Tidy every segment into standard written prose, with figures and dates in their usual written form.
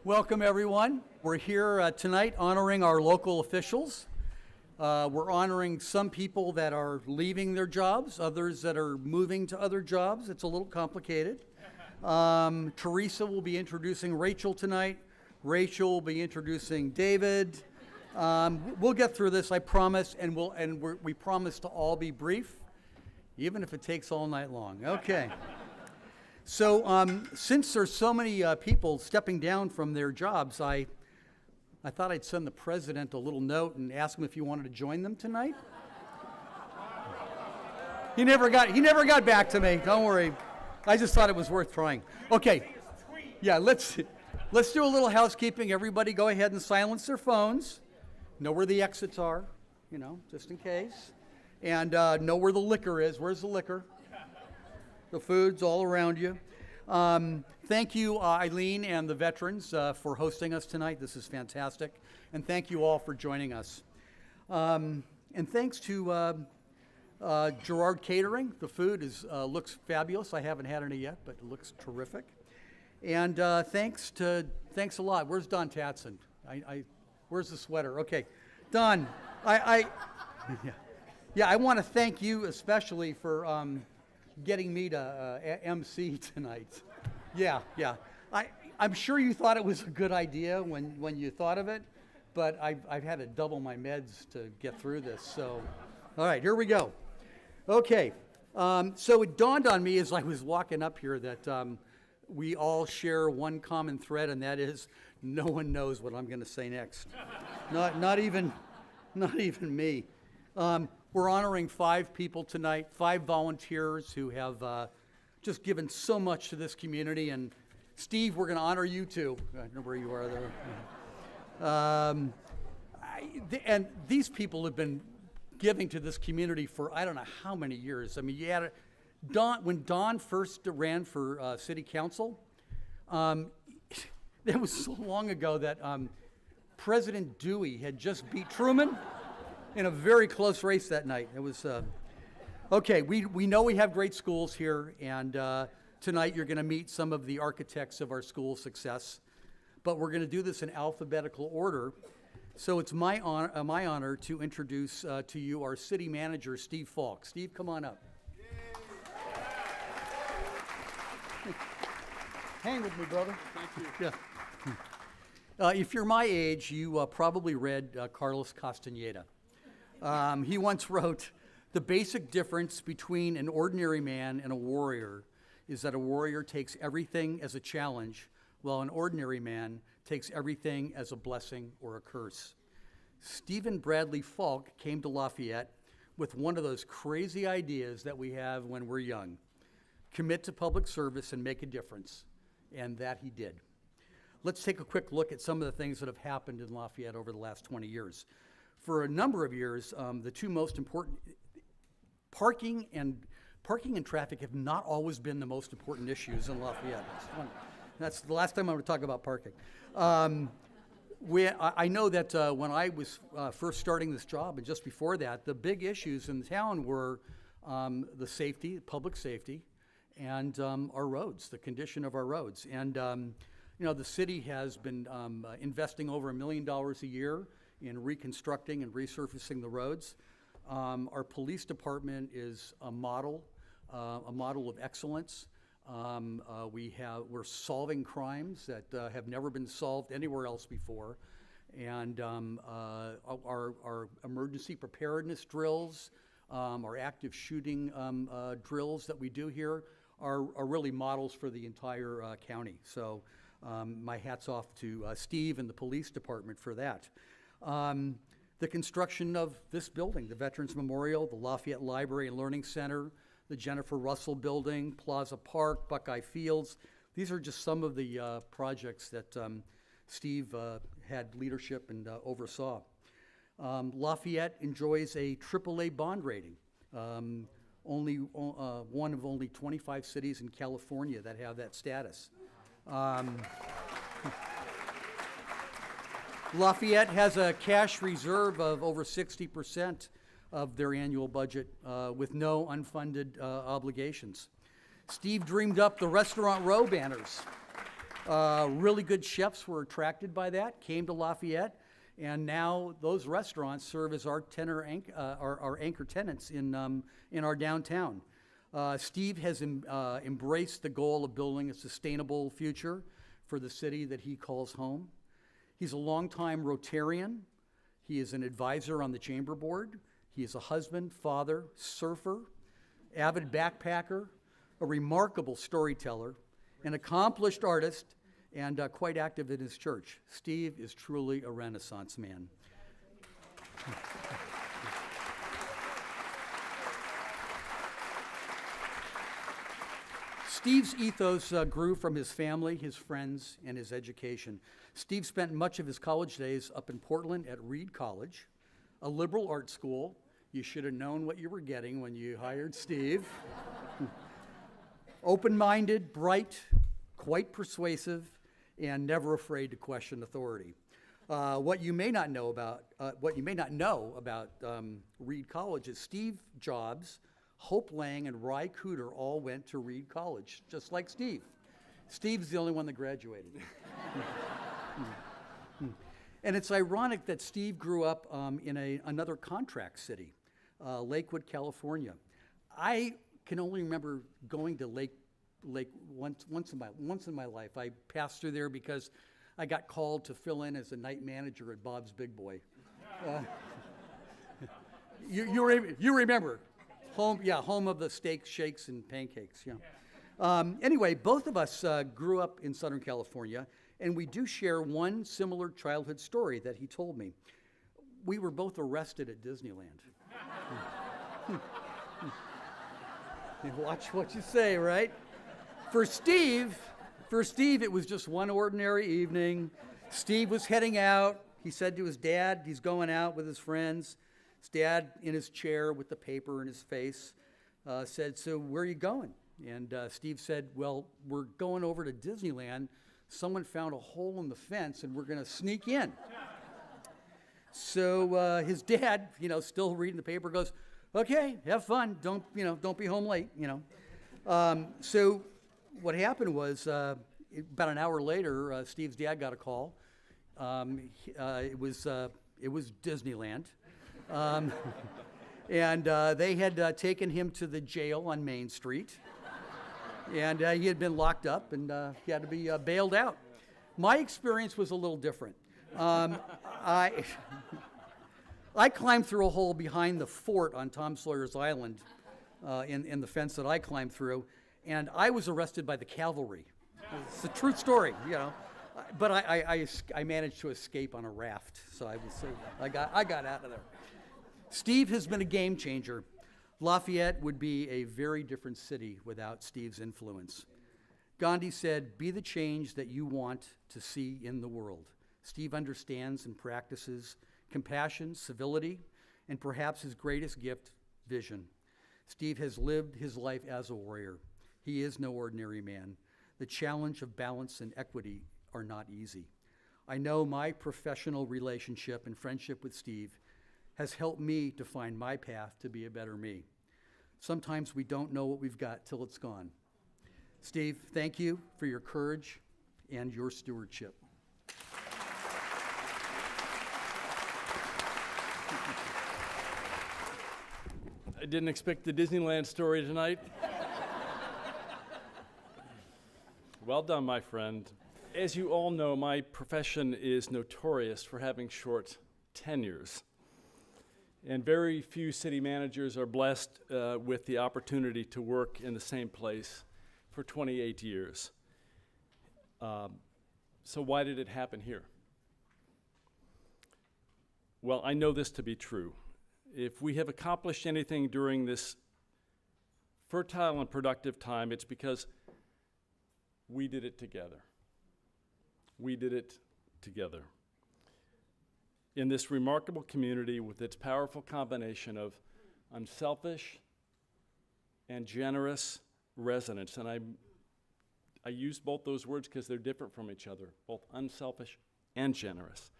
Welcome, everyone. We're here tonight honoring our local officials. We're honoring some people that are leaving their jobs, others that are moving to other jobs. It's a little complicated. Teresa will be introducing Rachel tonight. Rachel will be introducing David. We'll get through this, I promise, and we promise to all be brief, even if it takes all night long. Okay. So since there's so many people stepping down from their jobs, I thought I'd send the president a little note and ask him if he wanted to join them tonight. He never got back to me. Don't worry. I just thought it was worth trying. Okay. Yeah, let's do a little housekeeping. Everybody go ahead and silence their phones. Know where the exits are, just in case. And know where the liquor is. Where's the liquor? The food's all around you. Thank you, Eileen and the veterans, for hosting us tonight. This is fantastic. And thank you all for joining us. And thanks to Gerard Catering. The food looks fabulous. I haven't had any yet, but it looks terrific. And thanks a lot. Where's Don Tatson? Where's the sweater? Okay, Don. I want to thank you especially for getting me to MC tonight. Yeah. I'm sure you thought it was a good idea when you thought of it, but I've had to double my meds to get through this. So, all right, here we go. Okay, so it dawned on me as I was walking up here that we all share one common thread, and that is no one knows what I'm going to say next. Not even me. We're honoring 5 people tonight, 5 volunteers who have just given so much to this community. And Steve, we're going to honor you too. I know where you are there. And these people have been giving to this community for I don't know how many years. I mean, when Don first ran for city council, it was so long ago that President Dewey had just beat Truman in a very close race that night. It was, okay, we know we have great schools here, and tonight you're going to meet some of the architects of our school success, but we're going to do this in alphabetical order. So it's my honor to introduce to you our city manager, Steve Falk. Steve, come on up. Hang with me, brother. Thank you. Yeah. If you're my age, you probably read Carlos Castaneda. He once wrote, "The basic difference between an ordinary man and a warrior is that a warrior takes everything as a challenge, while an ordinary man takes everything as a blessing or a curse." Stephen Bradley Falk came to Lafayette with one of those crazy ideas that we have when we're young. Commit to public service and make a difference. And that he did. Let's take a quick look at some of the things that have happened in Lafayette over the last 20 years. For a number of years, the two most important, parking and traffic have not always been the most important issues in Lafayette. That's the last time I'm going to talk about parking. I know that when I was first starting this job, and just before that, the big issues in the town were the safety, public safety, and our roads, the condition of our roads. And the city has been investing over $1 million a year in reconstructing and resurfacing the roads. Our police department is a model of excellence. We're solving crimes that have never been solved anywhere else before. And our emergency preparedness drills, our active shooting drills that we do here are really models for the entire county. So my hat's off to Steve and the police department for that. The construction of this building, the Veterans Memorial, the Lafayette Library and Learning Center, the Jennifer Russell Building, Plaza Park, Buckeye Fields. These are just some of the projects that Steve had leadership and oversaw. Lafayette enjoys a AAA bond rating. Only one of only 25 cities in California that have that status. Lafayette has a cash reserve of over 60% of their annual budget with no unfunded obligations. Steve dreamed up the Restaurant Row banners. Really good chefs were attracted by that, came to Lafayette, and now those restaurants serve as our anchor tenants in our downtown. Steve has embraced the goal of building a sustainable future for the city that he calls home. He's a longtime Rotarian. He is an advisor on the chamber board. He is a husband, father, surfer, avid backpacker, a remarkable storyteller, an accomplished artist, and quite active in his church. Steve is truly a Renaissance man. Steve's ethos grew from his family, his friends, and his education. Steve spent much of his college days up in Portland at Reed College, a liberal arts school. You should have known what you were getting when you hired Steve. Open-minded, bright, quite persuasive, and never afraid to question authority. What you may not know about Reed College is Steve Jobs, Hope Lang, and Ry Cooter all went to Reed College, just like Steve. Steve's the only one that graduated. And it's ironic that Steve grew up in another contract city, Lakewood, California. I can only remember going to Lake once in my life. I passed through there because I got called to fill in as a night manager at Bob's Big Boy. You remember, home of the steaks, shakes, and pancakes. Yeah. Anyway, both of us grew up in Southern California, and we do share one similar childhood story that he told me. We were both arrested at Disneyland. Watch what you say, right? For Steve, it was just one ordinary evening. Steve was heading out. He said to his dad, he's going out with his friends. His dad, in his chair with the paper in his face, said, "So where are you going?" And Steve said, "Well, we're going over to Disneyland. Someone found a hole in the fence, and we're going to sneak in." So his dad, still reading the paper, goes, "Okay, have fun. Don't be home late." So what happened was about an hour later, Steve's dad got a call. It was Disneyland, and they had taken him to the jail on Main Street, and he had been locked up, and he had to be bailed out. My experience was a little different. I climbed through a hole behind the fort on Tom Sawyer's Island in the fence that I climbed through, and I was arrested by the cavalry. It's a true story, But I managed to escape on a raft, so I got out of there. Steve has been a game changer. Lafayette would be a very different city without Steve's influence. Gandhi said, "Be the change that you want to see in the world." Steve understands and practices compassion, civility, and perhaps his greatest gift, vision. Steve has lived his life as a warrior. He is no ordinary man. The challenge of balance and equity are not easy. I know my professional relationship and friendship with Steve has helped me to find my path to be a better me. Sometimes we don't know what we've got till it's gone. Steve, thank you for your courage and your stewardship. I didn't expect the Disneyland story tonight. Well done, my friend. As you all know, my profession is notorious for having short tenures. And very few city managers are blessed with the opportunity to work in the same place for 28 years. So why did it happen here? Well, I know this to be true. If we have accomplished anything during this fertile and productive time, it's because we did it together. We did it together. In this remarkable community with its powerful combination of unselfish and generous residents, and I use both those words because they're different from each other, both unselfish and generous.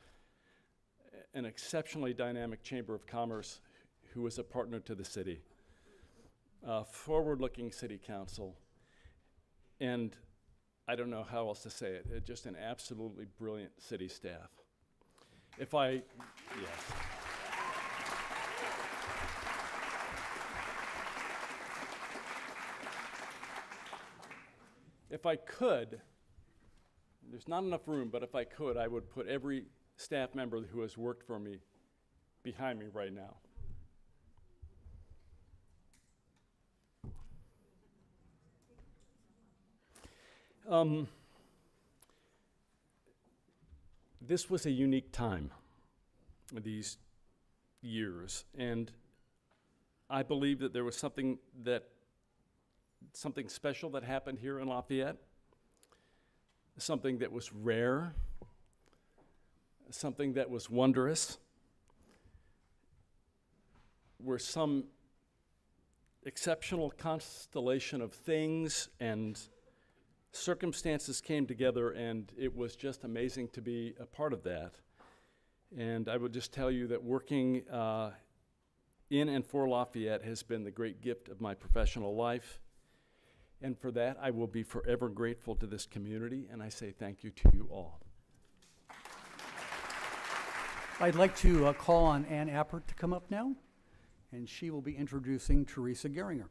An exceptionally dynamic Chamber of Commerce who is a partner to the city, a forward-looking city council, and I don't know how else to say it, just an absolutely brilliant city staff. Yes. If I could, there's not enough room, but if I could, I would put every staff member who has worked for me behind me right now. This was a unique time, these years, and I believe that there was something special that happened here in Lafayette, something that was rare, something that was wondrous, where some exceptional constellation of things and circumstances came together, and it was just amazing to be a part of that. And I would just tell you that working in and for Lafayette has been the great gift of my professional life. And for that, I will be forever grateful to this community, and I say thank you to you all. I'd like to call on Ann Appert to come up now, and she will be introducing Teresa Geringer.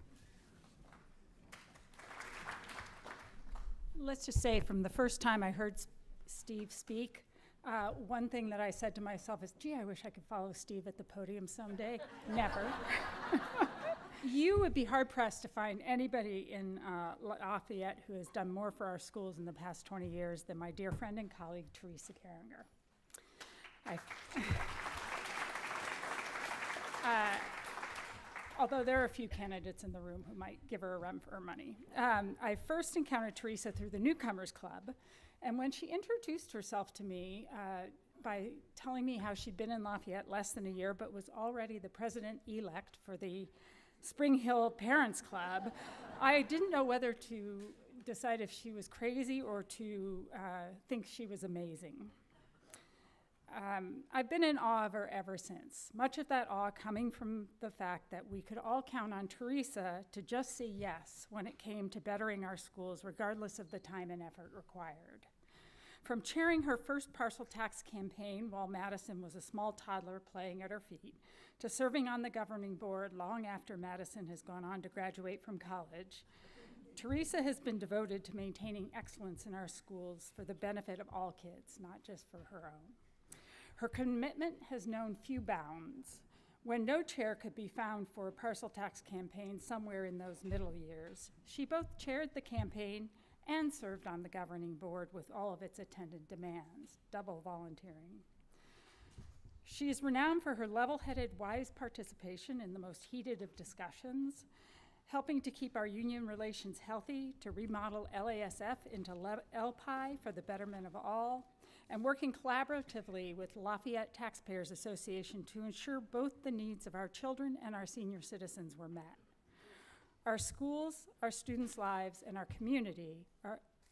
Let's just say from the first time I heard Steve speak, one thing that I said to myself is, gee, I wish I could follow Steve at the podium someday. Never. You would be hard-pressed to find anybody in Lafayette who has done more for our schools in the past 20 years than my dear friend and colleague, Teresa Geringer. Although there are a few candidates in the room who might give her a run for her money. I first encountered Teresa through the Newcomers Club, and when she introduced herself to me by telling me how she'd been in Lafayette less than a year but was already the president-elect for the Spring Hill Parents Club, I didn't know whether to decide if she was crazy or to think she was amazing. I've been in awe of her ever since, much of that awe coming from the fact that we could all count on Teresa to just say yes when it came to bettering our schools, regardless of the time and effort required. From chairing her first parcel tax campaign while Madison was a small toddler playing at her feet, to serving on the governing board long after Madison has gone on to graduate from college, Teresa has been devoted to maintaining excellence in our schools for the benefit of all kids, not just for her own. Her commitment has known few bounds. When no chair could be found for a parcel tax campaign somewhere in those middle years, she both chaired the campaign and served on the governing board with all of its attendant demands, double volunteering. She is renowned for her level-headed, wise participation in the most heated of discussions, helping to keep our union relations healthy, to remodel LASF into LPI for the betterment of all, and working collaboratively with Lafayette Taxpayers Association to ensure both the needs of our children and our senior citizens were met. Our schools, our students' lives, and our community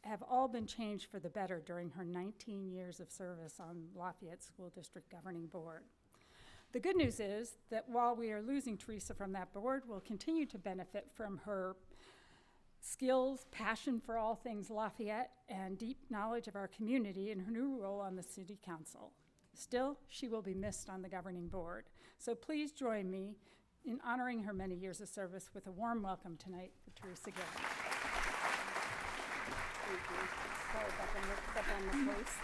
have all been changed for the better during her 19 years of service on Lafayette School District Governing Board. The good news is that while we are losing Teresa from that board, we'll continue to benefit from her skills, passion for all things Lafayette, and deep knowledge of our community in her new role on the City Council. Still, she will be missed on the governing board. So please join me in honoring her many years of service with a warm welcome tonight for Teresa Geringer. Thank you. Sorry about the mix-up on the place.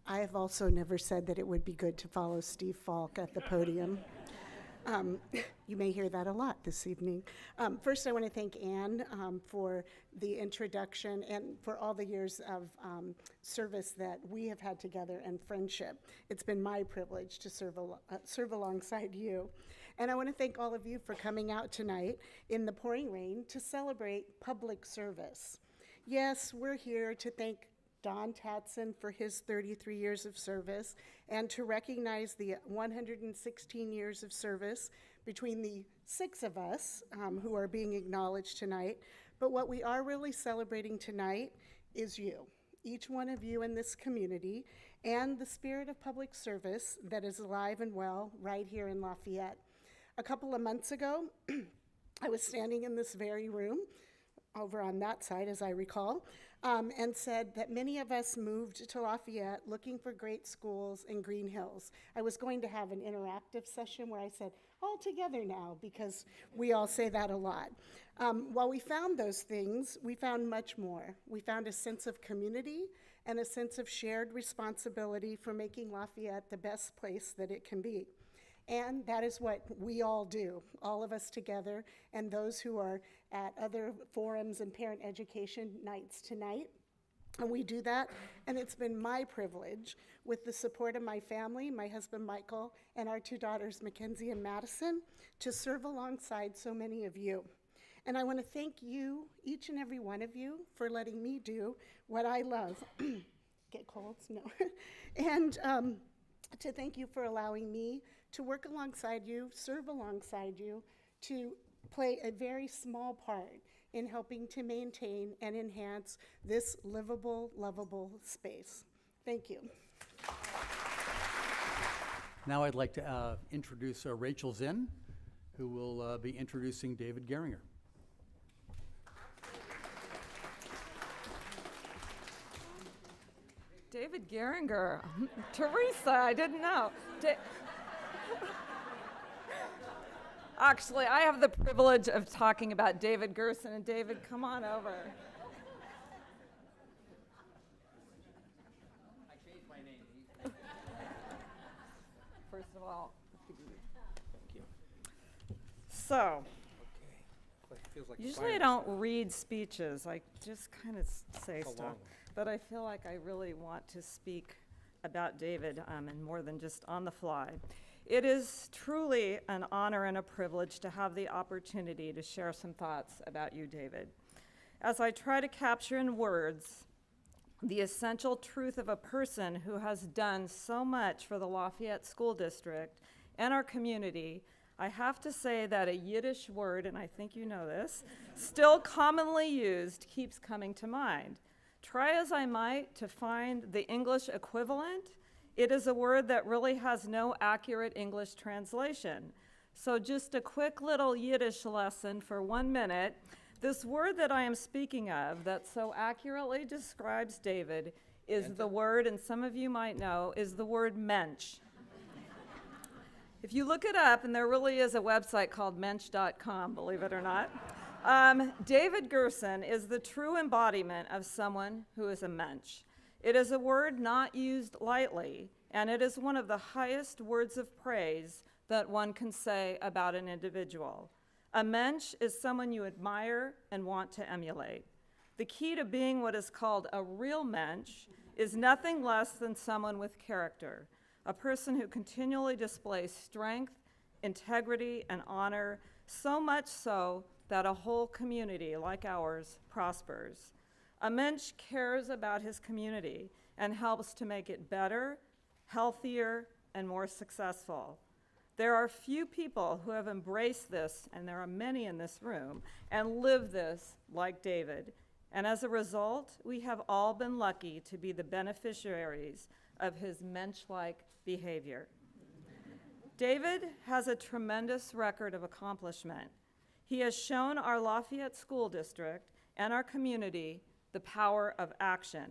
I have also never said that it would be good to follow Steve Falk at the podium. You may hear that a lot this evening. First, I want to thank Ann for the introduction and for all the years of service that we have had together and friendship. It's been my privilege to serve alongside you. And I want to thank all of you for coming out tonight in the pouring rain to celebrate public service. Yes, we're here to thank Don Tatson for his 33 years of service and to recognize the 116 years of service between the 6 of us who are being acknowledged tonight. But what we are really celebrating tonight is you, each one of you in this community, and the spirit of public service that is alive and well right here in Lafayette. A couple of months ago, I was standing in this very room, over on that side, as I recall, and said that many of us moved to Lafayette looking for great schools in Green Hills. I was going to have an interactive session where I said, all together now, because we all say that a lot. While we found those things, we found much more. We found a sense of community and a sense of shared responsibility for making Lafayette the best place that it can be. And that is what we all do, all of us together, and those who are at other forums and parent education nights tonight. And we do that, and it's been my privilege, with the support of my family, my husband Michael, and our 2 daughters, Mackenzie and Madison, to serve alongside so many of you. And I want to thank you, each and every one of you, for letting me do what I love. Get colds? No. And to thank you for allowing me to work alongside you, serve alongside you, to play a very small part in helping to maintain and enhance this livable, lovable space. Thank you. Now I'd like to introduce Rachel Zinn, who will be introducing David Geringer. David Geringer. Teresa, I didn't know. Actually, I have the privilege of talking about David Gerson. And David, come on over. I changed my name. First of all, thank you. So, usually I don't read speeches. I just kind of say stuff. But I feel like I really want to speak about David and more than just on the fly. It is truly an honor and a privilege to have the opportunity to share some thoughts about you, David. As I try to capture in words the essential truth of a person who has done so much for the Lafayette School District and our community, I have to say that a Yiddish word, and I think you know this, still commonly used, keeps coming to mind. Try as I might to find the English equivalent, it is a word that really has no accurate English translation. So just a quick little Yiddish lesson for 1 minute. This word that I am speaking of that so accurately describes David is the word, and some of you might know, is the word mensch. If you look it up, and there really is a website called mensch.com, believe it or not, David Gerson is the true embodiment of someone who is a mensch. It is a word not used lightly, and it is one of the highest words of praise that one can say about an individual. A mensch is someone you admire and want to emulate. The key to being what is called a real mensch is nothing less than someone with character, a person who continually displays strength, integrity, and honor, so much so that a whole community like ours prospers. A mensch cares about his community and helps to make it better, healthier, and more successful. There are few people who have embraced this, and there are many in this room, and live this like David. And as a result, we have all been lucky to be the beneficiaries of his mensch-like behavior. David has a tremendous record of accomplishment. He has shown our Lafayette School District and our community the power of action.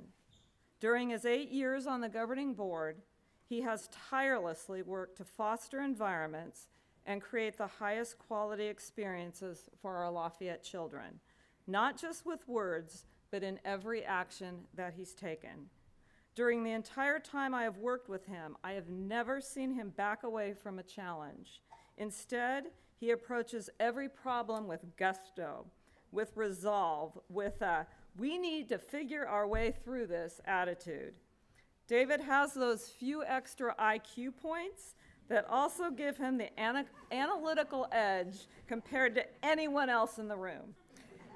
During his 8 years on the governing board, he has tirelessly worked to foster environments and create the highest quality experiences for our Lafayette children, not just with words, but in every action that he's taken. During the entire time I have worked with him, I have never seen him back away from a challenge. Instead, he approaches every problem with gusto, with resolve, with a "we need to figure our way through this" attitude. David has those few extra IQ points that also give him the analytical edge compared to anyone else in the room.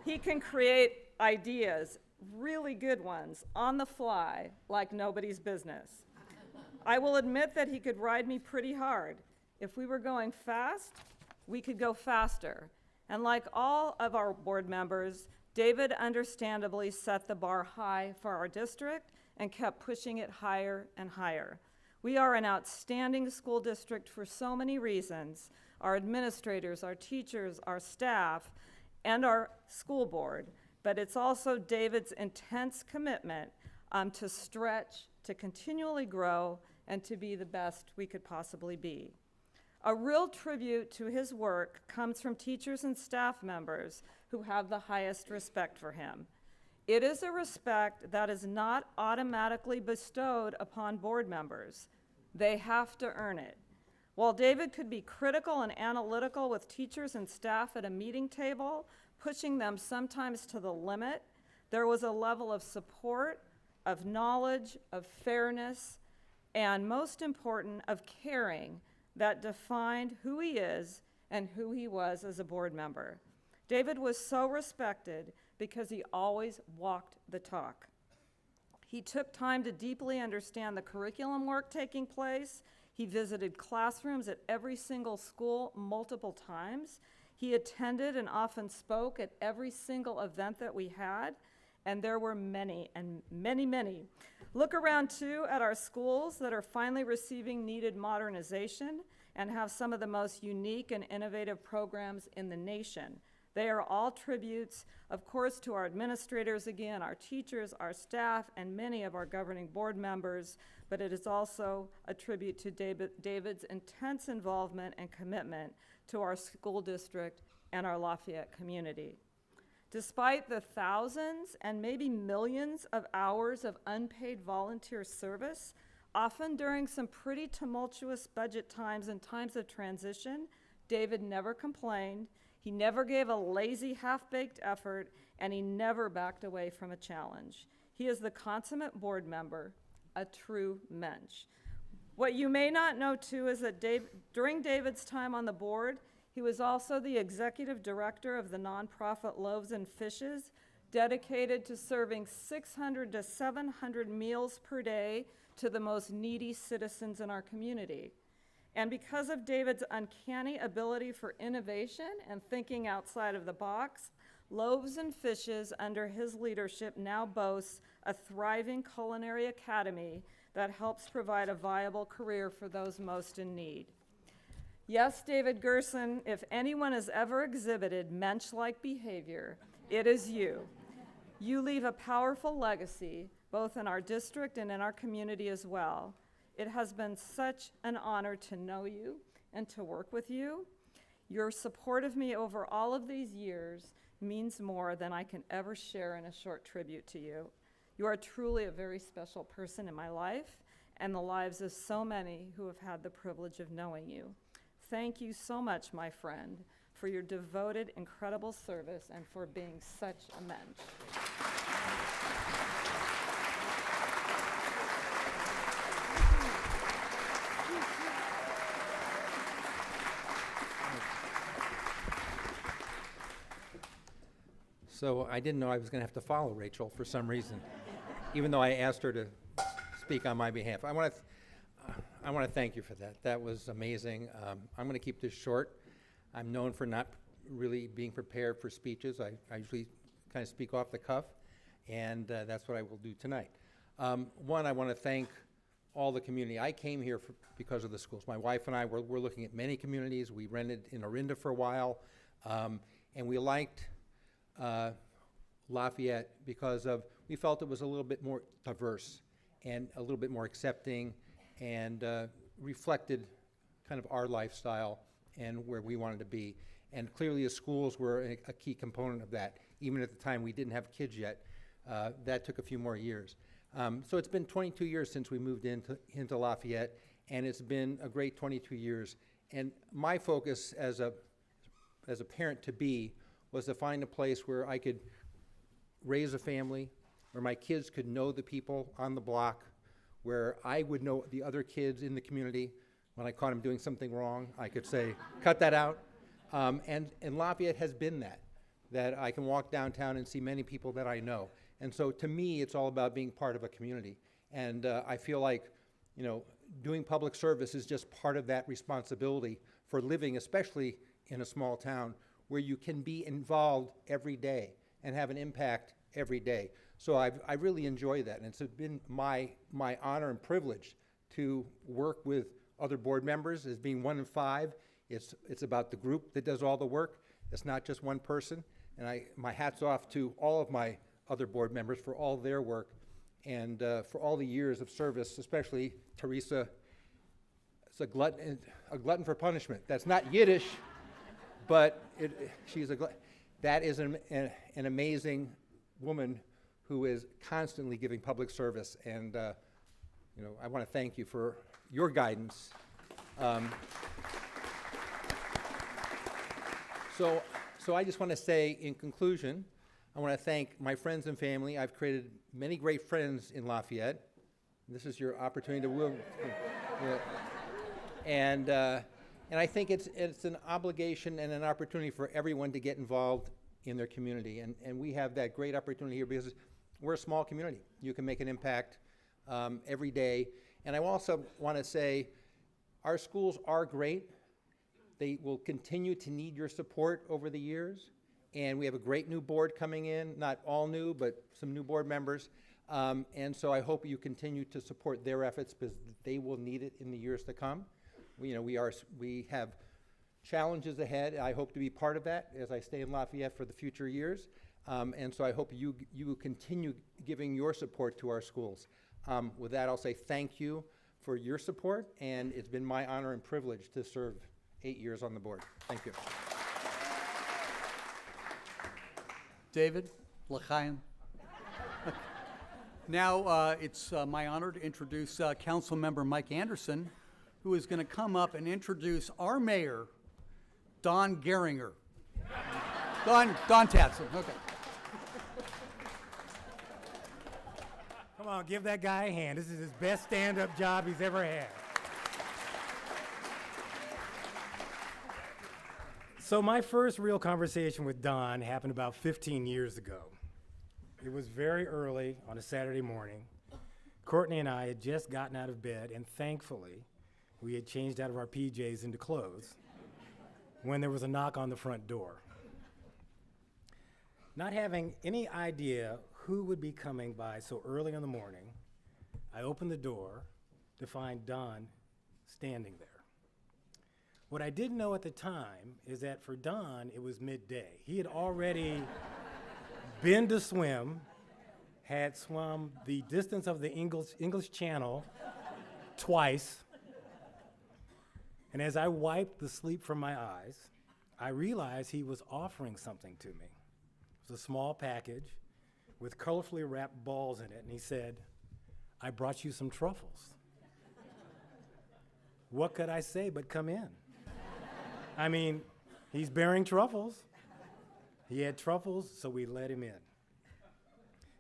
He can create ideas, really good ones, on the fly like nobody's business. I will admit that he could ride me pretty hard. If we were going fast, we could go faster. And like all of our board members, David understandably set the bar high for our district and kept pushing it higher and higher. We are an outstanding school district for so many reasons. our administrators, our teachers, our staff, and our school board, but it's also David's intense commitment to stretch, to continually grow, and to be the best we could possibly be. A real tribute to his work comes from teachers and staff members who have the highest respect for him. It is a respect that is not automatically bestowed upon board members. They have to earn it. While David could be critical and analytical with teachers and staff at a meeting table, pushing them sometimes to the limit, there was a level of support, of knowledge, of fairness, and most important, of caring that defined who he is and who he was as a board member. David was so respected because he always walked the talk. He took time to deeply understand the curriculum work taking place. He visited classrooms at every single school multiple times. He attended and often spoke at every single event that we had, and there were many, and many, many. Look around too at our schools that are finally receiving needed modernization and have some of the most unique and innovative programs in the nation. They are all tributes, of course, to our administrators again, our teachers, our staff, and many of our governing board members, but it is also a tribute to David's intense involvement and commitment to our school district and our Lafayette community. Despite the thousands and maybe millions of hours of unpaid volunteer service, often during some pretty tumultuous budget times and times of transition, David never complained, he never gave a lazy, half-baked effort, and he never backed away from a challenge. He is the consummate board member, a true mensch. What you may not know, too, is that during David's time on the board, he was also the executive director of the nonprofit Loaves and Fishes, dedicated to serving 600 to 700 meals per day to the most needy citizens in our community. And because of David's uncanny ability for innovation and thinking outside of the box, Loaves and Fishes, under his leadership, now boasts a thriving culinary academy that helps provide a viable career for those most in need. Yes, David Gerson, if anyone has ever exhibited mensch-like behavior, it is you. You leave a powerful legacy, both in our district and in our community as well. It has been such an honor to know you and to work with you. Your support of me over all of these years means more than I can ever share in a short tribute to you. You are truly a very special person in my life and the lives of so many who have had the privilege of knowing you. Thank you so much, my friend, for your devoted, incredible service and for being such a mensch. So I didn't know I was going to have to follow Rachel for some reason, even though I asked her to speak on my behalf. I want to thank you for that. That was amazing. I'm going to keep this short. I'm known for not really being prepared for speeches. I usually kind of speak off the cuff, and that's what I will do tonight. One, I want to thank all the community. I came here because of the schools. My wife and I were looking at many communities. We rented in Orinda for a while, and we liked Lafayette because we felt it was a little bit more diverse and a little bit more accepting and reflected kind of our lifestyle and where we wanted to be. And clearly the schools were a key component of that. Even at the time we didn't have kids yet, that took a few more years. So it's been 22 years since we moved into Lafayette, and it's been a great 22 years. And my focus as a parent-to-be was to find a place where I could raise a family, where my kids could know the people on the block, where I would know the other kids in the community. When I caught them doing something wrong, I could say, cut that out. And Lafayette has been that I can walk downtown and see many people that I know. And so to me, it's all about being part of a community. And I feel like, doing public service is just part of that responsibility for living, especially in a small town, where you can be involved every day and have an impact every day. So I really enjoy that, and it's been my honor and privilege to work with other board members. As being one in five, It's about the group that does all the work. It's not just one person. And my hat's off to all of my other board members for all their work and for all the years of service, especially Teresa. It's a glutton for punishment. That's not Yiddish, but she's a glutton. That is an amazing woman who is constantly giving public service, and I want to thank you for your guidance. So I just want to say, in conclusion, I want to thank my friends and family. I've created many great friends in Lafayette. This is your opportunity to and I think it's an obligation and an opportunity for everyone to get involved in their community. And we have that great opportunity here because we're a small community. You can make an impact every day. And I also want to say our schools are great. They will continue to need your support over the years. And we have a great new board coming in, not all new, but some new board members. And so I hope you continue to support their efforts because they will need it in the years to come. We have challenges ahead. I hope to be part of that as I stay in Lafayette for the future years. And so I hope you will continue giving your support to our schools. With that, I'll say thank you for your support, and it's been my honor and privilege to serve 8 years on the board. Thank you. David, l'chaim. Now it's my honor to introduce Council Member Mike Anderson, who is going to come up and introduce our mayor, Don Geringer. Don Tatson, okay. Come on, give that guy a hand. This is his best stand-up job he's ever had. So my first real conversation with Don happened about 15 years ago. It was very early on a Saturday morning. Courtney and I had just gotten out of bed, and thankfully, we had changed out of our PJs into clothes when there was a knock on the front door. Not having any idea who would be coming by so early in the morning, I opened the door to find Don standing there. What I didn't know at the time is that for Don, it was midday. He had already been to swim, had swum the distance of the English Channel twice, and as I wiped the sleep from my eyes, I realized he was offering something to me. It was a small package with colorfully wrapped balls in it, and he said, "I brought you some truffles." What could I say but come in? I mean, he's bearing truffles. He had truffles, so we let him in.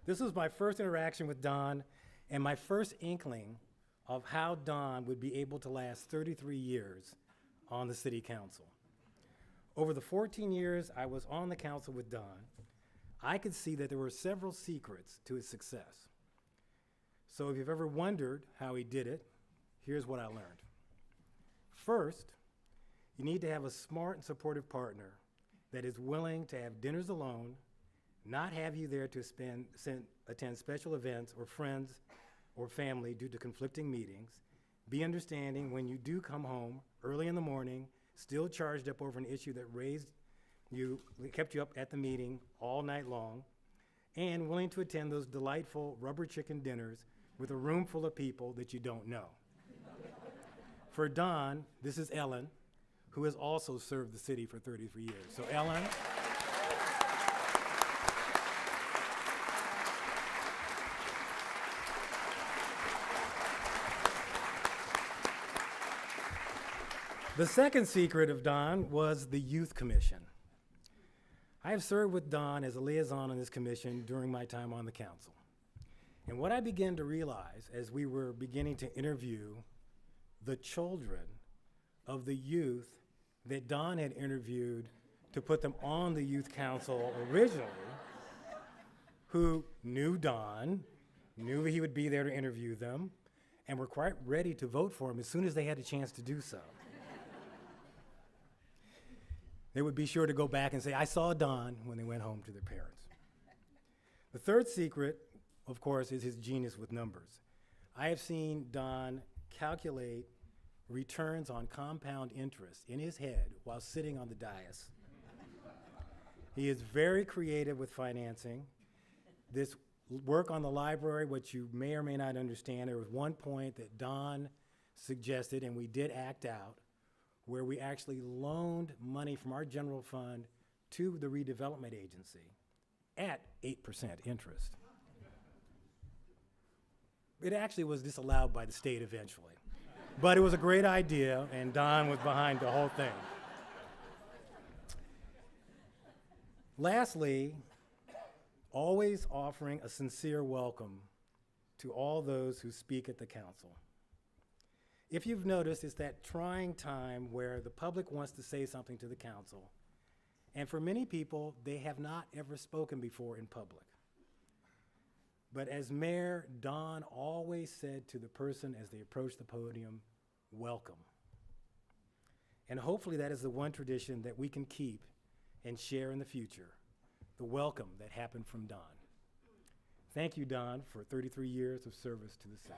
This was my first interaction with Don and my first inkling of how Don would be able to last 33 years on the city council. Over the 14 years I was on the council with Don, I could see that there were several secrets to his success. So if you've ever wondered how he did it, here's what I learned. First, you need to have a smart and supportive partner that is willing to have dinners alone, not have you there to attend special events or friends or family due to conflicting meetings, be understanding when you do come home early in the morning, still charged up over an issue that kept you up at the meeting all night long, and willing to attend those delightful rubber chicken dinners with a room full of people that you don't know. For Don, this is Ellen, who has also served the city for 33 years. So Ellen. The second secret of Don was the Youth Commission. I have served with Don as a liaison on this commission during my time on the council. And what I began to realize as we were beginning to interview the children of the youth that Don had interviewed to put them on the youth council originally, who knew Don, knew he would be there to interview them, and were quite ready to vote for him as soon as they had a chance to do so. They would be sure to go back and say, "I saw Don," when they went home to their parents. The third secret, of course, is his genius with numbers. I have seen Don calculate returns on compound interest in his head while sitting on the dais. He is very creative with financing. This work on the library, which you may or may not understand, there was one point that Don suggested, and we did act out, where we actually loaned money from our general fund to the redevelopment agency at 8% interest. It actually was disallowed by the state eventually. But it was a great idea, and Don was behind the whole thing. Lastly, always offering a sincere welcome to all those who speak at the council. If you've noticed, it's that trying time where the public wants to say something to the council, and for many people, they have not ever spoken before in public. But as mayor, Don always said to the person as they approached the podium, welcome. And hopefully that is the one tradition that we can keep and share in the future, the welcome that happened from Don. Thank you, Don, for 33 years of service to the city.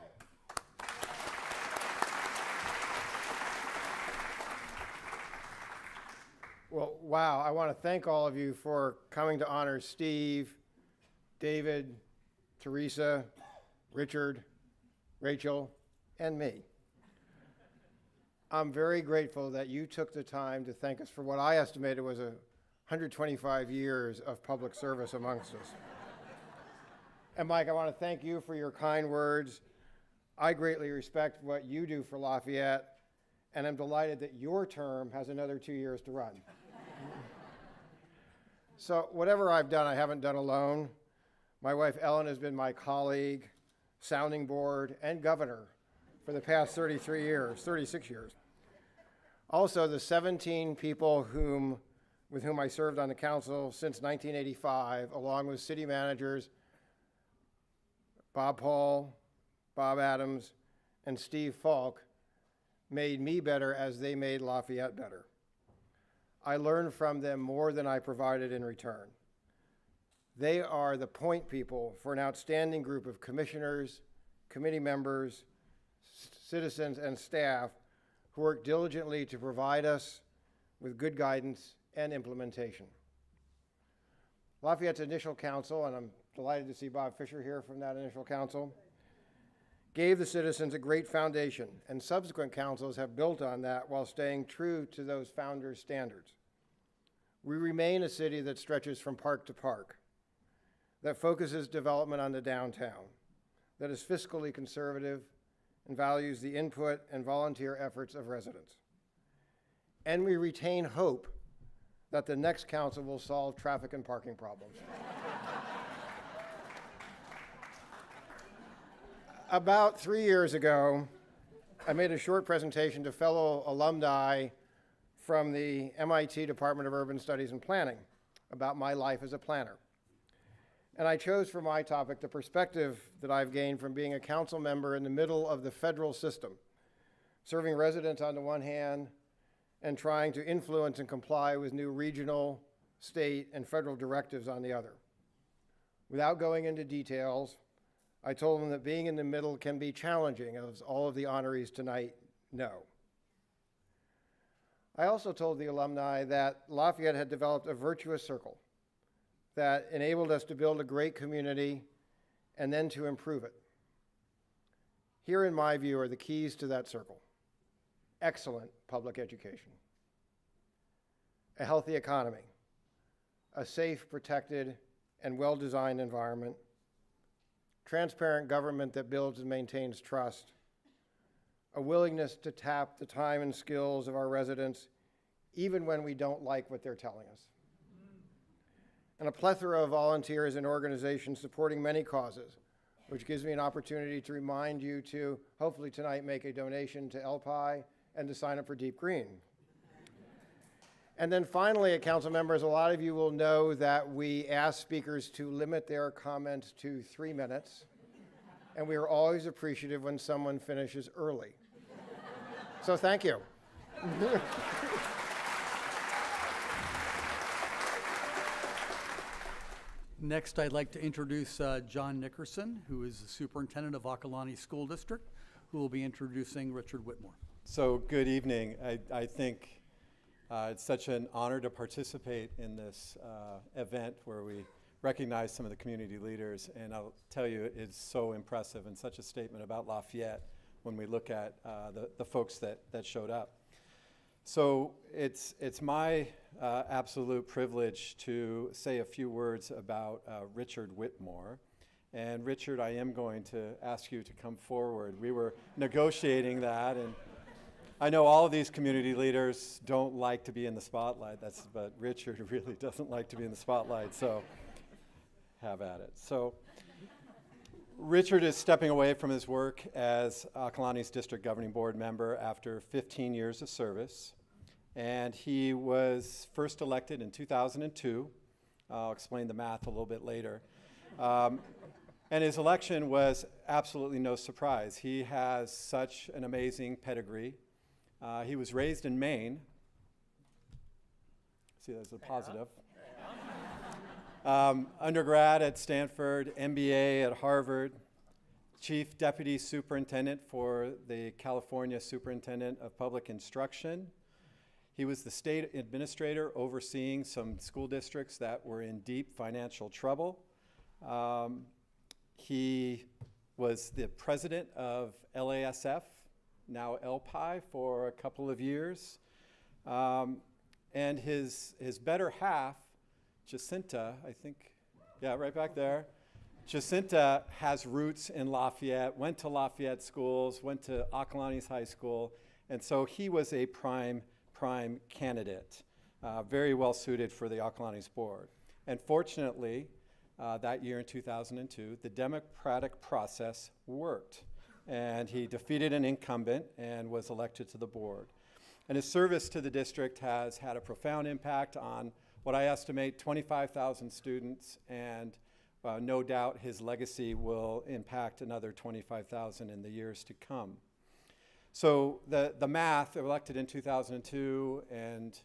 Well, wow, I want to thank all of you for coming to honor Steve, David, Teresa, Richard, Rachel, and me. I'm very grateful that you took the time to thank us for what I estimated was 125 years of public service amongst us. And Mike, I want to thank you for your kind words. I greatly respect what you do for Lafayette, and I'm delighted that your term has another 2 years to run. So whatever I've done, I haven't done alone. My wife Ellen has been my colleague, sounding board, and governor for the past 36 years. Also, the 17 people with whom I served on the council since 1985, along with city managers Bob Paul, Bob Adams, and Steve Falk, made me better as they made Lafayette better. I learned from them more than I provided in return. They are the point people for an outstanding group of commissioners, committee members, citizens, and staff who work diligently to provide us with good guidance and implementation. Lafayette's initial council, and I'm delighted to see Bob Fisher here from that initial council, gave the citizens a great foundation, and subsequent councils have built on that while staying true to those founders' standards. We remain a city that stretches from park to park, that focuses development on the downtown, that is fiscally conservative and values the input and volunteer efforts of residents. And we retain hope that the next council will solve traffic and parking problems. About 3 years ago, I made a short presentation to fellow alumni from the MIT Department of Urban Studies and Planning about my life as a planner. And I chose for my topic the perspective that I've gained from being a council member in the middle of the federal system, serving residents on the one hand and trying to influence and comply with new regional, state, and federal directives on the other. Without going into details, I told them that being in the middle can be challenging, as all of the honorees tonight know. I also told the alumni that Lafayette had developed a virtuous circle that enabled us to build a great community and then to improve it. Here, in my view, are the keys to that circle. Excellent public education, a healthy economy, a safe, protected, and well-designed environment, transparent government that builds and maintains trust, a willingness to tap the time and skills of our residents even when we don't like what they're telling us, and a plethora of volunteers and organizations supporting many causes, which gives me an opportunity to remind you to, hopefully tonight, make a donation to LPI and to sign up for Deep Green. And then finally, council members, a lot of you will know that we ask speakers to limit their comments to 3 minutes, and we are always appreciative when someone finishes early. So thank you. Next, I'd like to introduce John Nickerson, who is the superintendent of Akalani School District, who will be introducing Richard Whitmore. So good evening. I think it's such an honor to participate in this event where we recognize some of the community leaders, and I'll tell you, it's so impressive and such a statement about Lafayette when we look at the folks that showed up. So it's my absolute privilege to say a few words about Richard Whitmore. And Richard, I am going to ask you to come forward. We were negotiating that, and I know all of these community leaders don't like to be in the spotlight, but Richard really doesn't like to be in the spotlight, so have at it. So Richard is stepping away from his work as Akalani's District Governing Board member after 15 years of service, and he was first elected in 2002. I'll explain the math a little bit later. And his election was absolutely no surprise. He has such an amazing pedigree. He was raised in Maine. See, that's a positive. Undergrad at Stanford, MBA at Harvard, Chief Deputy Superintendent for the California Superintendent of Public Instruction. He was the state administrator overseeing some school districts that were in deep financial trouble. He was the president of LASF, now LPI, for a couple of years. And his better half, Jacinta, I think, yeah, right back there. Jacinta has roots in Lafayette, went to Lafayette schools, went to Akalani's high school, and so he was a prime candidate, very well suited for the Akalani's board. And fortunately, that year in 2002, the democratic process worked, and he defeated an incumbent and was elected to the board. And his service to the district has had a profound impact on what I estimate 25,000 students, and no doubt his legacy will impact another 25,000 in the years to come. So the math, elected in 2002 and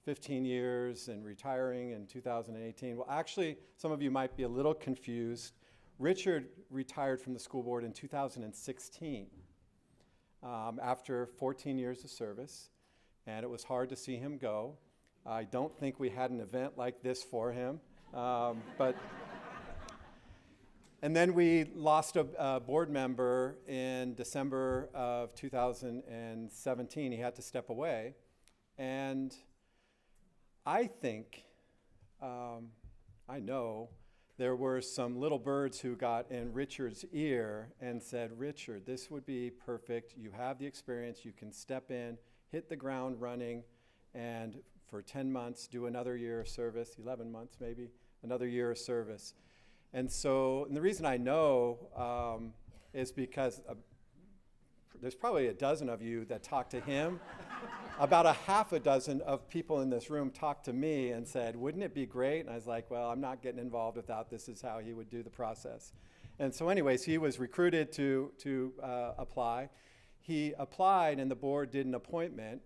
15 years and retiring in 2018. Well, actually, some of you might be a little confused. Richard retired from the school board in 2016 after 14 years of service, and it was hard to see him go. I don't think we had an event like this for him, and then we lost a board member in December of 2017. He had to step away, and I think, I know, there were some little birds who got in Richard's ear and said, Richard, this would be perfect. You have the experience. You can step in, hit the ground running, and for 10 months, do another year of service, 11 months maybe, another year of service. And so, and the reason I know is because there's probably a dozen of you that talked to him. About a half a dozen of people in this room talked to me and said, wouldn't it be great? And I was like, well, I'm not getting involved without this is how he would do the process. And so anyways, he was recruited to apply. He applied and the board did an appointment,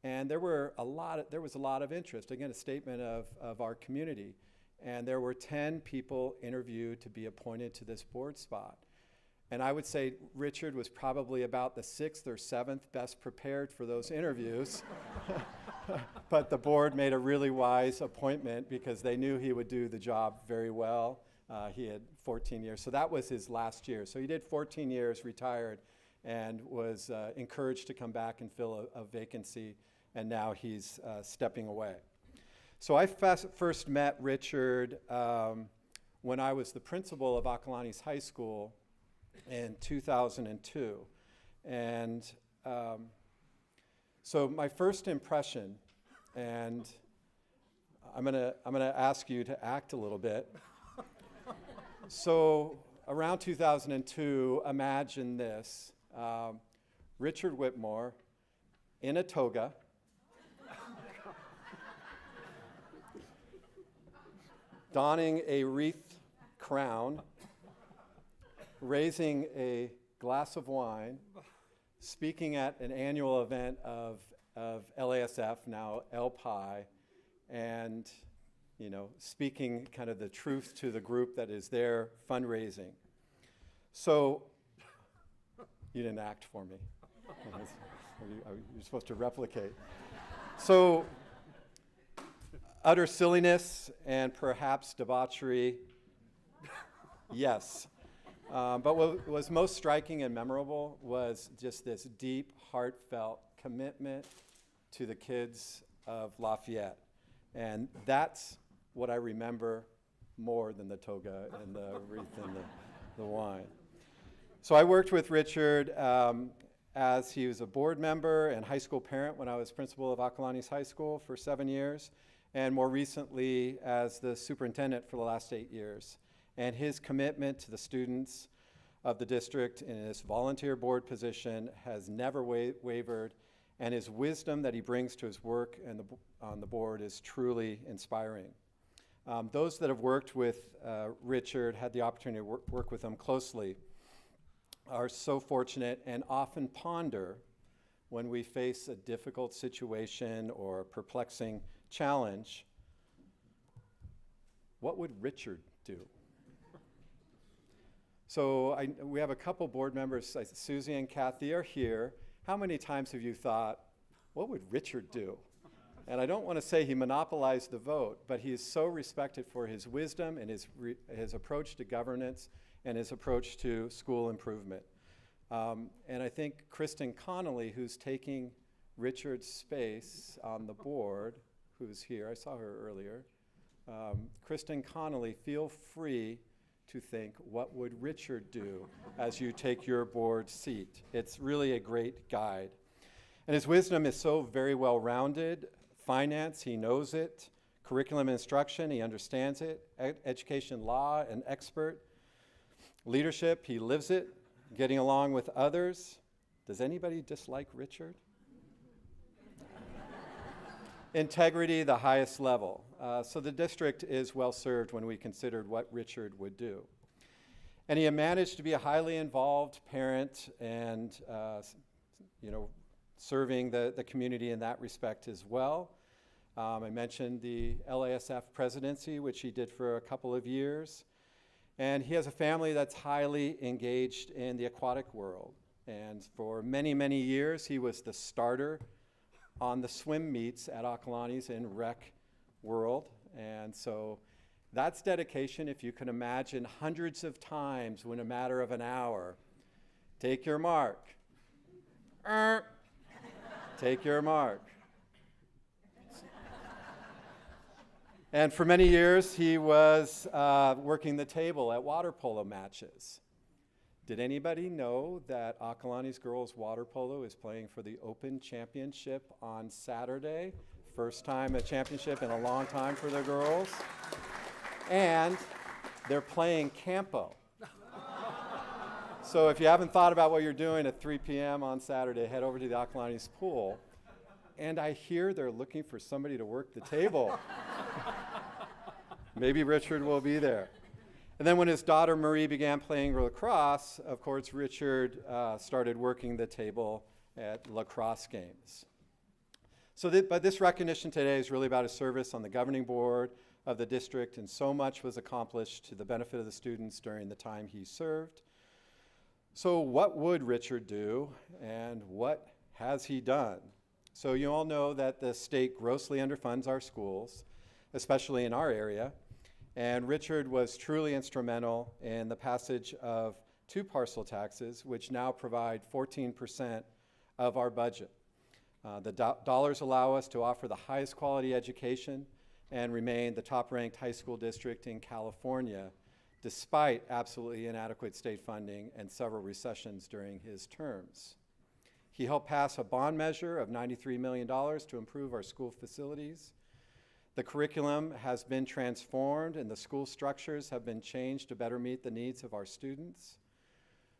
and there was a lot of interest. Again, a statement of our community. And there were 10 people interviewed to be appointed to this board spot. And I would say Richard was probably about the 6th or 7th best prepared for those interviews. But the board made a really wise appointment because they knew he would do the job very well. He had 14 years. So that was his last year. So he did 14 years, retired, and was encouraged to come back and fill a vacancy. And now he's stepping away. So I first met Richard when I was the principal of Akalani's high school in 2002. And so my first impression, and I'm gonna ask you to act a little bit. So around 2002, imagine this, Richard Whitmore in a toga, donning a wreath crown, raising a glass of wine, speaking at an annual event of LASF, now LPI, and speaking kind of the truth to the group that is there fundraising. So, you didn't act for me. You're supposed to replicate. So, utter silliness and perhaps debauchery, yes. But what was most striking and memorable was just this deep, heartfelt commitment to the kids of Lafayette. And that's what I remember more than the toga and the wreath and the wine. So I worked with Richard as he was a board member and high school parent when I was principal of Acalanes High School for 7 years, and more recently as the superintendent for the last 8 years. And his commitment to the students of the district in his volunteer board position has never wavered, and his wisdom that he brings to his work on the board is truly inspiring. Those that have worked with Richard, had the opportunity to work with him closely, are so fortunate and often ponder when we face a difficult situation or a perplexing challenge, what would Richard do? So we have a couple board members, Susie and Kathy are here. How many times have you thought, what would Richard do? And I don't want to say he monopolized the vote, but he is so respected for his wisdom and his approach to governance and his approach to school improvement. And I think Kristen Connolly, who's taking Richard's space on the board, who's here, I saw her earlier. Kristen Connolly, feel free to think, what would Richard do as you take your board seat? It's really a great guide. And his wisdom is so very well-rounded. Finance, he knows it. Curriculum instruction, he understands it. Education law, an expert. Leadership, he lives it. Getting along with others. Does anybody dislike Richard? Integrity, the highest level. So the district is well served when we considered what Richard would do. And he managed to be a highly involved parent and serving the community in that respect as well. I mentioned the LASF presidency, which he did for a couple of years. And he has a family that's highly engaged in the aquatic world. And for many, many years, he was the starter on the swim meets at Acalanes in rec world. And so that's dedication. If you can imagine hundreds of times in a matter of an hour, take your mark. Take your mark. And for many years, he was working the table at water polo matches. Did anybody know that Acalanes girls water polo is playing for the Open Championship on Saturday? First time a championship in a long time for the girls. And they're playing Campo. So if you haven't thought about what you're doing at 3 p.m. on Saturday, head over to the Acalanes pool. And I hear they're looking for somebody to work the table. Maybe Richard will be there. And then when his daughter Marie began playing lacrosse, of course, Richard started working the table at lacrosse games. But this recognition today is really about his service on the governing board of the district, and so much was accomplished to the benefit of the students during the time he served. So what would Richard do, and what has he done? So you all know that the state grossly underfunds our schools, especially in our area. And Richard was truly instrumental in the passage of 2 parcel taxes, which now provide 14% of our budget. The dollars allow us to offer the highest quality education and remain the top-ranked high school district in California, despite absolutely inadequate state funding and several recessions during his terms. He helped pass a bond measure of $93 million to improve our school facilities. The curriculum has been transformed and the school structures have been changed to better meet the needs of our students.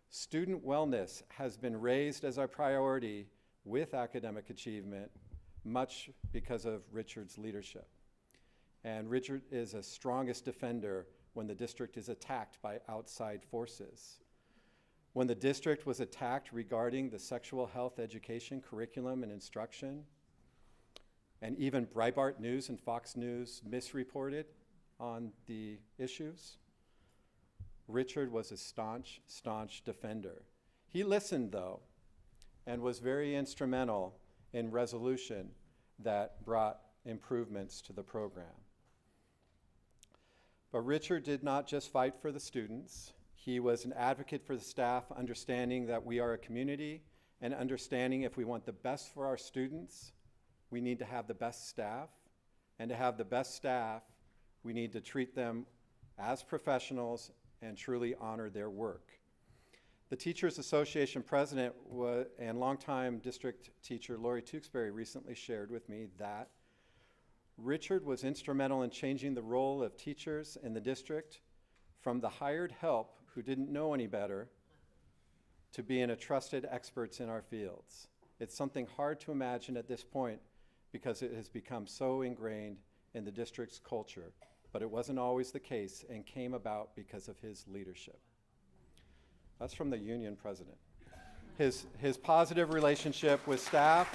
Student wellness has been raised as a priority with academic achievement, much because of Richard's leadership. And Richard is a strongest defender when the district is attacked by outside forces. When the district was attacked regarding the sexual health education curriculum and instruction, and even Breitbart News and Fox News misreported on the issues, Richard was a staunch, staunch defender. He listened, though, and was very instrumental in resolution that brought improvements to the program. But Richard did not just fight for the students. He was an advocate for the staff, understanding that we are a community and understanding if we want the best for our students, we need to have the best staff. And to have the best staff, we need to treat them as professionals and truly honor their work. The Teachers Association president and longtime district teacher Lori Tewksbury recently shared with me that Richard was instrumental in changing the role of teachers in the district from the hired help who didn't know any better to being a trusted experts in our fields. It's something hard to imagine at this point because it has become so ingrained in the district's culture, but it wasn't always the case and came about because of his leadership. That's from the union president. His positive relationship with staff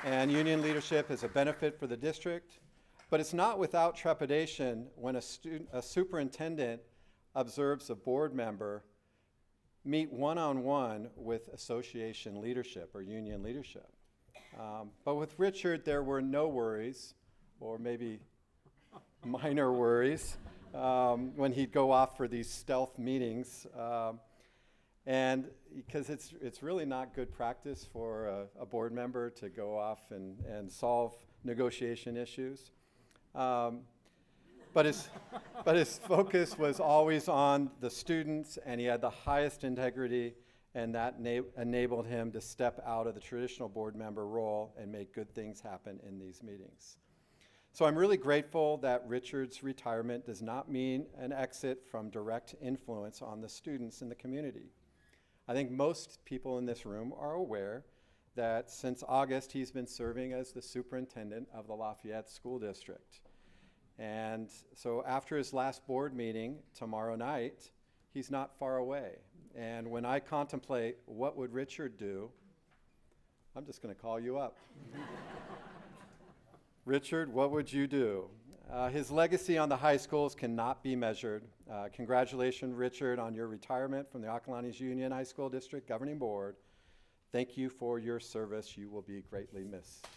and union leadership is a benefit for the district, but it's not without trepidation when a superintendent observes a board member meet one-on-one with association leadership or union leadership. But with Richard, there were no worries, or maybe minor worries, when he'd go off for these stealth meetings. And because it's really not good practice for a board member to go off and solve negotiation issues. But his focus was always on the students, and he had the highest integrity, and that enabled him to step out of the traditional board member role and make good things happen in these meetings. So I'm really grateful that Richard's retirement does not mean an exit from direct influence on the students in the community. I think most people in this room are aware that since August, he's been serving as the superintendent of the Lafayette School District. And so after his last board meeting tomorrow night, he's not far away. And when I contemplate what would Richard do, I'm just going to call you up. Richard, what would you do? His legacy on the high schools cannot be measured. Congratulations, Richard, on your retirement from the Acalanes Union High School District Governing Board. Thank you for your service. You will be greatly missed.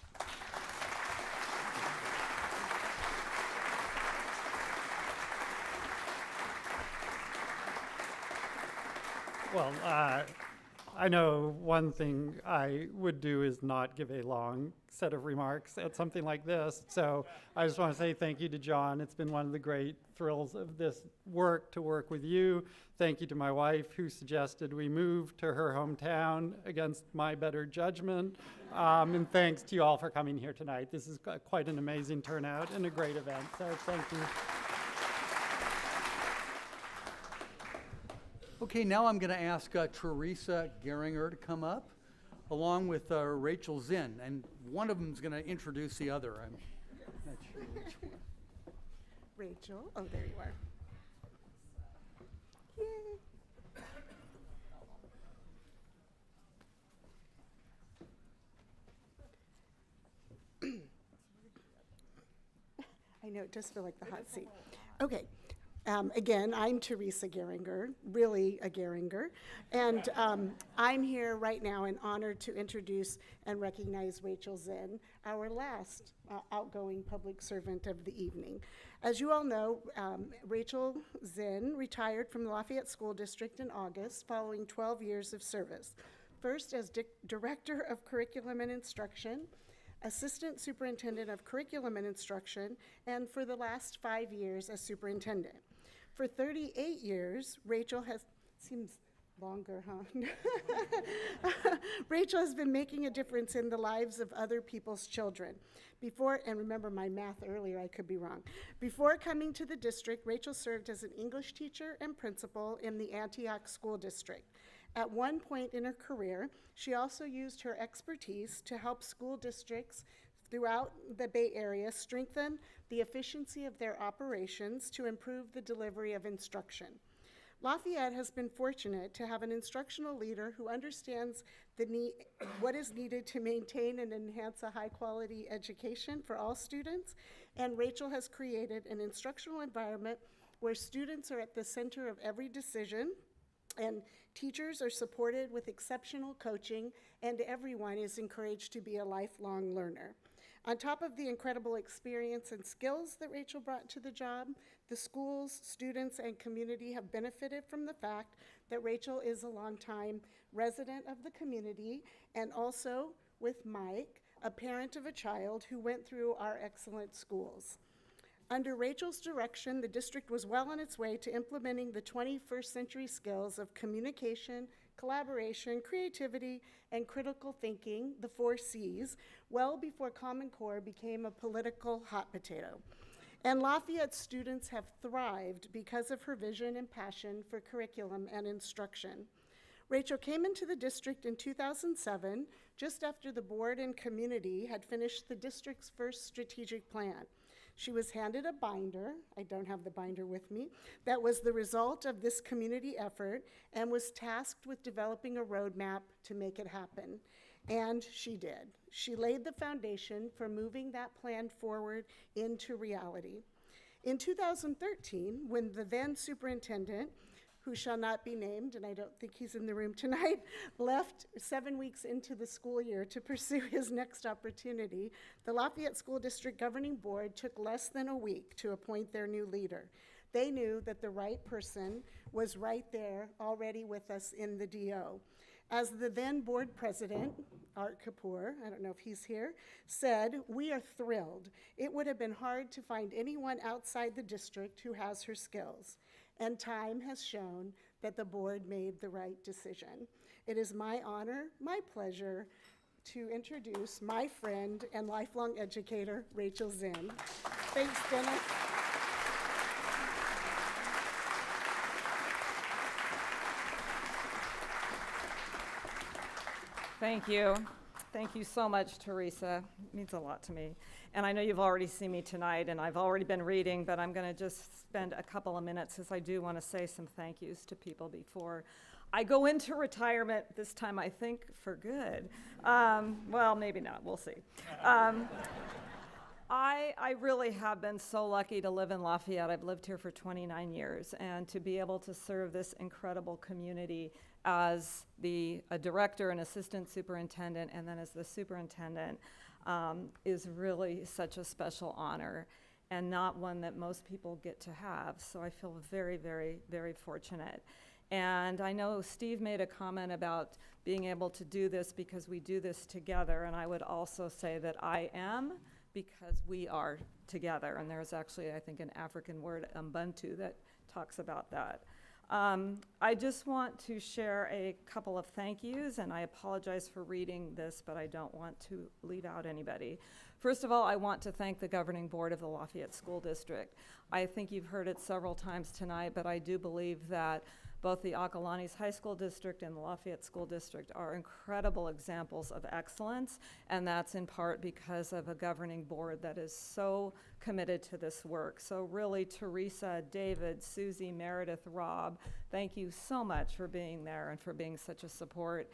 Well, I know one thing I would do is not give a long set of remarks at something like this. So I just want to say thank you to John. It's been one of the great thrills of this work to work with you. Thank you to my wife who suggested we move to her hometown against my better judgment. And thanks to you all for coming here tonight. This is quite an amazing turnout and a great event. So thank you. Okay, now I'm going to ask Teresa Geringer to come up, along with Rachel Zinn, and one of them is going to introduce the other. I'm not sure which one. Rachel, oh, there you are. Yay. I know, it does feel like the hot seat. Okay. Again, I'm Teresa Geringer, really a Geringer, and I'm here right now in honor to introduce and recognize Rachel Zinn, our last outgoing public servant of the evening. As you all know, Rachel Zinn retired from the Lafayette School District in August following 12 years of service, first as Director of Curriculum and Instruction, Assistant Superintendent of Curriculum and Instruction, and for the last 5 years as Superintendent. For 38 years, Rachel has, seems longer, huh? Rachel has been making a difference in the lives of other people's children. Before, and remember my math earlier, I could be wrong. Before coming to the district, Rachel served as an English teacher and principal in the Antioch School District. At one point in her career, she also used her expertise to help school districts throughout the Bay Area strengthen the efficiency of their operations to improve the delivery of instruction. Lafayette has been fortunate to have an instructional leader who understands what is needed to maintain and enhance a high-quality education for all students, and Rachel has created an instructional environment where students are at the center of every decision, And teachers are supported with exceptional coaching, and everyone is encouraged to be a lifelong learner. On top of the incredible experience and skills that Rachel brought to the job, the schools, students, and community have benefited from the fact that Rachel is a longtime resident of the community, and also, with Mike, a parent of a child who went through our excellent schools. Under Rachel's direction, the district was well on its way to implementing the 21st century skills of communication, collaboration, creativity, and critical thinking, the 4 C's, well before Common Core became a political hot potato. And Lafayette students have thrived because of her vision and passion for curriculum and instruction. Rachel came into the district in 2007, just after the board and community had finished the district's first strategic plan. She was handed a binder, I don't have the binder with me, that was the result of this community effort and was tasked with developing a roadmap to make it happen. And she did. She laid the foundation for moving that plan forward into reality. In 2013, when the then superintendent, who shall not be named, and I don't think he's in the room tonight, left 7 weeks into the school year to pursue his next opportunity, the Lafayette School District Governing Board took less than a week to appoint their new leader. They knew that the right person was right there already with us in the DO. As the then board president, Art Kapoor, I don't know if he's here, said, "We are thrilled. It would have been hard to find anyone outside the district who has her skills." And time has shown that the board made the right decision. It is my honor, my pleasure, to introduce my friend and lifelong educator, Rachel Zinn. Thanks, Dennis. Thank you. Thank you so much, Teresa. It means a lot to me. And I know you've already seen me tonight, and I've already been reading, but I'm going to just spend a couple of minutes, as I do want to say some thank yous to people before I go into retirement, this time I think for good. Well, maybe not. We'll see. I really have been so lucky to live in Lafayette. I've lived here for 29 years, and to be able to serve this incredible community as a director and assistant superintendent, and then as the superintendent, is really such a special honor, and not one that most people get to have. So I feel very, very, very fortunate. And I know Steve made a comment about being able to do this because we do this together, and I would also say that I am, because we are together. And there's actually, I think, an African word, Ubuntu, that talks about that. I just want to share a couple of thank yous, and I apologize for reading this, but I don't want to leave out anybody. First of all, I want to thank the governing board of the Lafayette School District. I think you've heard it several times tonight, but I do believe that both the Acalanes High School District and the Lafayette School District are incredible examples of excellence, and that's in part because of a governing board that is so committed to this work. So really, Teresa, David, Susie, Meredith, Rob, thank you so much for being there and for being such a support.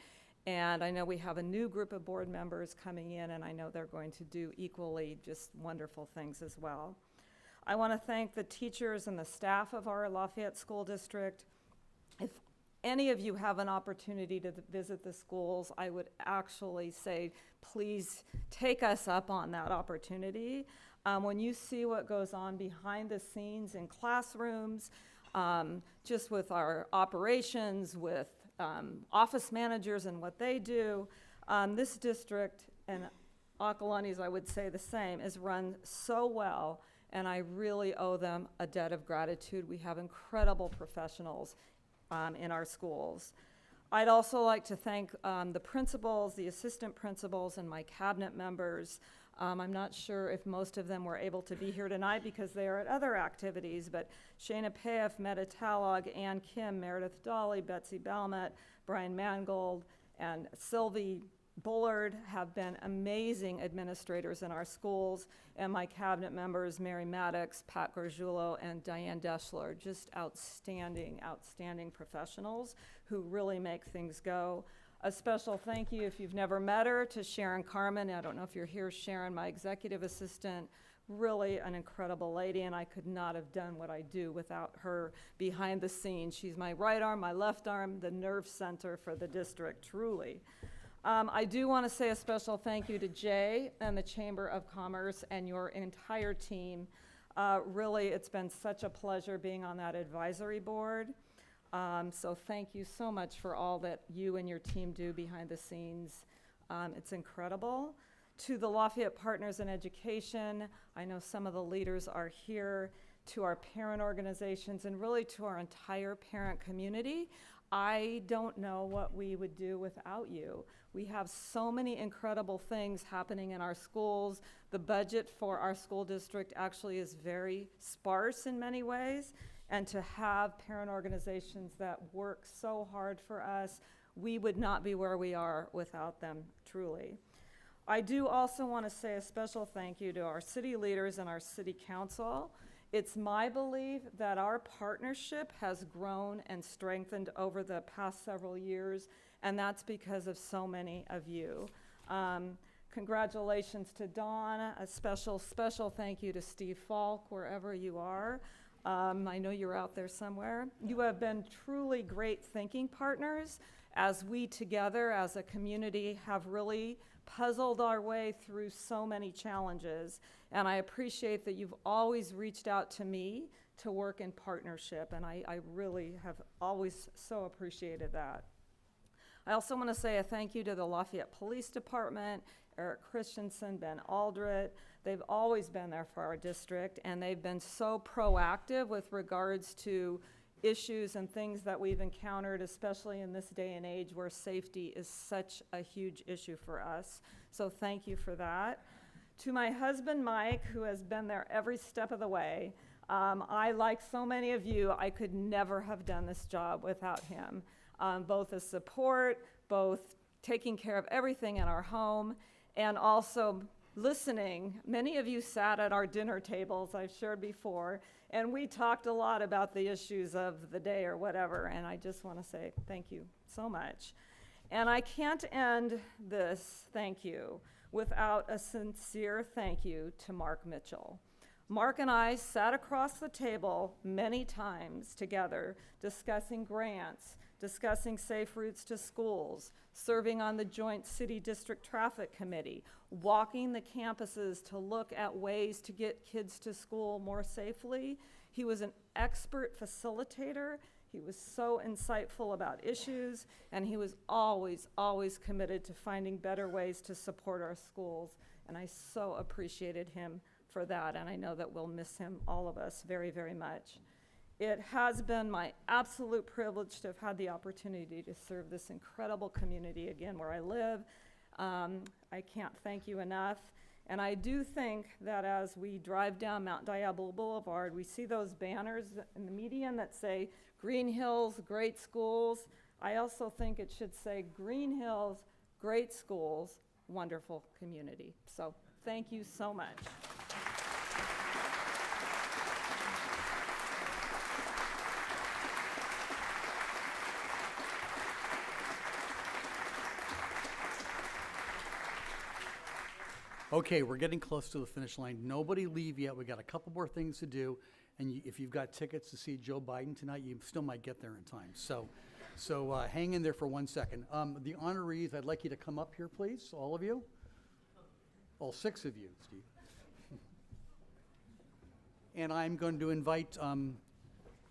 And I know we have a new group of board members coming in, and I know they're going to do equally just wonderful things as well. I want to thank the teachers and the staff of our Lafayette School District. If any of you have an opportunity to visit the schools, I would actually say, please take us up on that opportunity. When you see what goes on behind the scenes in classrooms, just with our operations, with office managers and what they do, this district, and Acalanes, I would say the same, is run so well, and I really owe them a debt of gratitude. We have incredible professionals in our schools. I'd also like to thank the principals, the assistant principals, and my cabinet members. I'm not sure if most of them were able to be here tonight because they are at other activities, but Shana Payeff, Meta Talog, Ann Kim, Meredith Dolly, Betsy Balmet, Brian Mangold, and Sylvie Bullard have been amazing administrators in our schools, and my cabinet members, Mary Maddox, Pat Gargiulo, and Diane Deschler, just outstanding, outstanding professionals who really make things go. A special thank you, if you've never met her, to Sharon Carmen. I don't know if you're here, Sharon, my executive assistant. Really an incredible lady, and I could not have done what I do without her behind the scenes. She's my right arm, my left arm, the nerve center for the district, truly. I do want to say a special thank you to Jay and the Chamber of Commerce and your entire team. Really, it's been such a pleasure being on that advisory board. So thank you so much for all that you and your team do behind the scenes. It's incredible. To the Lafayette Partners in Education, I know some of the leaders are here, to our parent organizations, and really to our entire parent community. I don't know what we would do without you. We have so many incredible things happening in our schools. The budget for our school district actually is very sparse in many ways, and to have parent organizations that work so hard for us, we would not be where we are without them, truly. I do also want to say a special thank you to our city leaders and our city council. It's my belief that our partnership has grown and strengthened over the past several years, and that's because of so many of you. Congratulations to Dawn. A special thank you to Steve Falk, wherever you are. I know you're out there somewhere. You have been truly great thinking partners as we together as a community have really puzzled our way through so many challenges, and I appreciate that you've always reached out to me to work in partnership, and I really have always so appreciated that. I also want to say a thank you to the Lafayette Police Department, Eric Christensen, Ben Aldred. They've always been there for our district, and they've been so proactive with regards to issues and things that we've encountered, especially in this day and age where safety is such a huge issue for us. So thank you for that. To my husband, Mike, who has been there every step of the way, I, like so many of you, I could never have done this job without him. Both as support, both taking care of everything in our home, and also listening. Many of you sat at our dinner tables, I've shared before, and we talked a lot about the issues of the day or whatever, and I just want to say thank you so much. And I can't end this thank you without a sincere thank you to Mark Mitchell. Mark and I sat across the table many times together discussing grants, discussing safe routes to schools, serving on the Joint City District Traffic Committee, walking the campuses to look at ways to get kids to school more safely. He was an expert facilitator. He was so insightful about issues, and he was always, always committed to finding better ways to support our schools, and I so appreciated him for that, and I know that we'll miss him, all of us, very, very much. It has been my absolute privilege to have had the opportunity to serve this incredible community again where I live. I can't thank you enough. And I do think that as we drive down Mount Diablo Boulevard, we see those banners in the median that say Green Hills, great schools. I also think it should say Green Hills, great schools, wonderful community. So thank you so much. Okay, we're getting close to the finish line. Nobody leave yet. We got a couple more things to do. And if you've got tickets to see Joe Biden tonight, you still might get there in time. So hang in there for 1 second. The honorees, I'd like you to come up here, please, all of you. All 6 of you, Steve. And I'm going to invite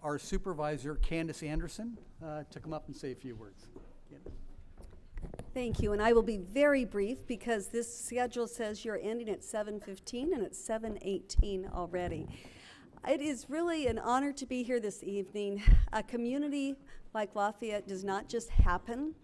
our supervisor, Candace Anderson, to come up and say a few words. Candace. Thank you, and I will be very brief because this schedule says you're ending at 7:15 and it's 7:18 already. It is really an honor to be here this evening. A community like Lafayette does not just happen.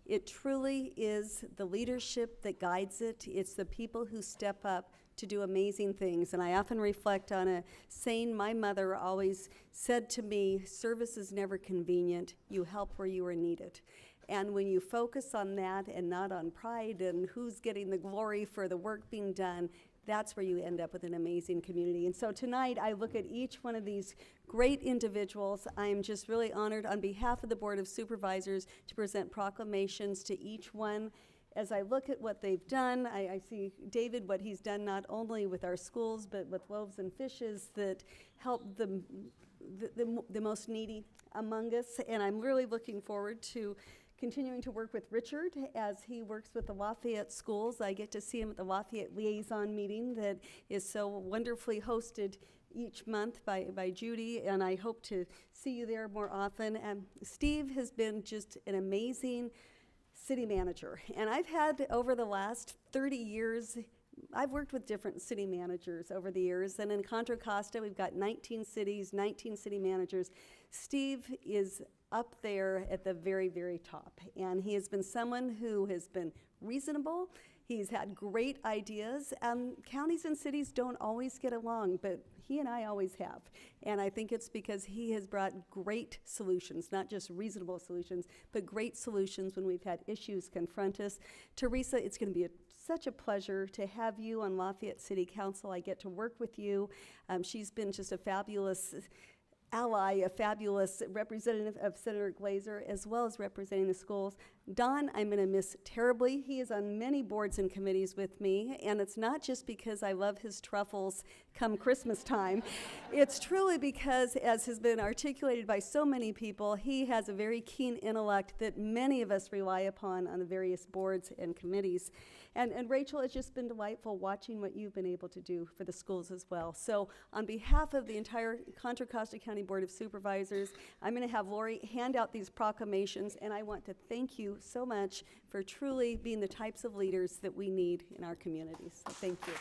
It truly is the leadership that guides it. It's the people who step up to do amazing things. And I often reflect on a saying my mother always said to me, service is never convenient. You help where you are needed. And when you focus on that and not on pride and who's getting the glory for the work being done, that's where you end up with an amazing community. And so tonight, I look at each one of these great individuals. I am just really honored on behalf of the Board of Supervisors to present proclamations to each one. As I look at what they've done, I see David, what he's done not only with our schools, but with Loaves and Fishes that help the most needy among us. And I'm really looking forward to continuing to work with Richard as he works with the Lafayette schools. I get to see him at the Lafayette liaison meeting that is so wonderfully hosted each month by Judy, and I hope to see you there more often. Steve has been just an amazing city manager, and I've had over the last 30 years, I've worked with different city managers over the years, and in Contra Costa, we've got 19 cities, 19 city managers. Steve is up there at the very, very top, and he has been someone who has been reasonable. He's had great ideas. Counties and cities don't always get along, but he and I always have. And I think it's because he has brought great solutions, not just reasonable solutions, but great solutions when we've had issues confront us. Teresa, it's going to be such a pleasure to have you on Lafayette City Council. I get to work with you. She's been just a fabulous ally, a fabulous representative of Senator Glazer, as well as representing the schools. Don, I'm going to miss terribly. He is on many boards and committees with me, and it's not just because I love his truffles come Christmas time. It's truly because, as has been articulated by so many people, he has a very keen intellect that many of us rely upon on the various boards and committees. And Rachel, it's just been delightful watching what you've been able to do for the schools as well. So on behalf of the entire Contra Costa County Board of Supervisors, I'm going to have Lori hand out these proclamations, and I want to thank you so much for truly being the types of leaders that we need in our communities. So thank you.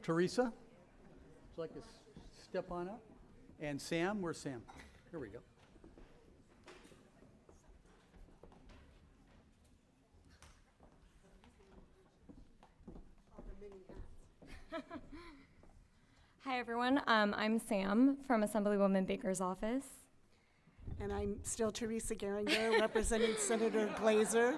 Teresa, would you like to step on up? And Sam, where's Sam? Here we go. Hi, everyone. I'm Sam from Assemblywoman Baker's office. And I'm still Teresa Geringer, representing Senator Glazer.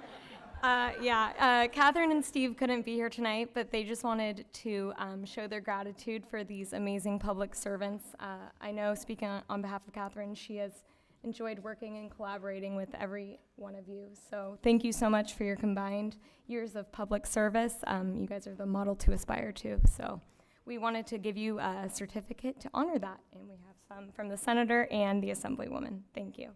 Catherine and Steve couldn't be here tonight, but they just wanted to show their gratitude for these amazing public servants. I know, speaking on behalf of Catherine, she has enjoyed working and collaborating with every one of you. So thank you so much for your combined years of public service. You guys are the model to aspire to. So we wanted to give you a certificate to honor that, and we have some from the Senator and the Assemblywoman. Thank you.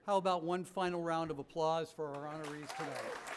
How about one final round of applause for our honorees tonight?